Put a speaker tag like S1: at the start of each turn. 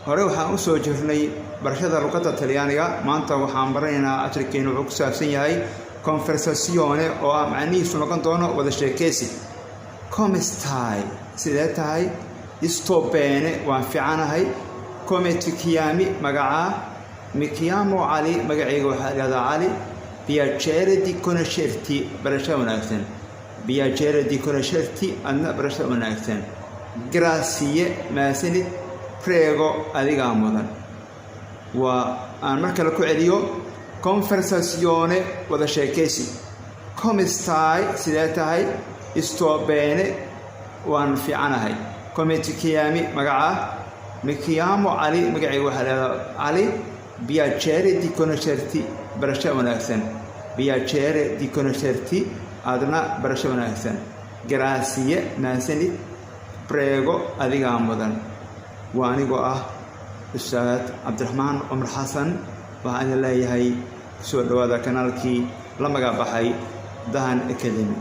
S1: hore waxaan u soo jirnay barashada luqadda Talyaaniga maanta waxaan baranaynaa casharkeenu wuxuu ku saabsan yahay conversazione oo ah macnihiisu noqon doono wada sheekeysi. Come stai? Sidee tahay? Sto bene, waan fiicanahay. Come ti chiami? Magacaa? Mi chiamo Ali, magacayga waxaa la yidhahdaa Ali. Piacere di conoscerti, barasho wanaagsan. Piacere di conoscerti, adna barasho wanaagsan. Grazie, mahadsanid. Prego, adigaa mudan. Waa aan marka la ku celiyo conversazione wada sheekeysi. Come stai? Sidee tahay? Sto bene, waan fiicanahay. Come ti chiami? Magacaa? Mi chiamo Ali, magacayga waxaa la yidhahdaa Ali. Piacere di conoscerti, barasho wanaagsan. Piacere di conoscerti, adna barasho wanaagsan. Grazie, mahadsanid. Prego, adigaa mudan. waa anigoo ah Ustaad Cabdiraxmaan Cumar Xasan waxaan leeyahay soo dhawaada kanaalkii la magac baxay Dahan Academy.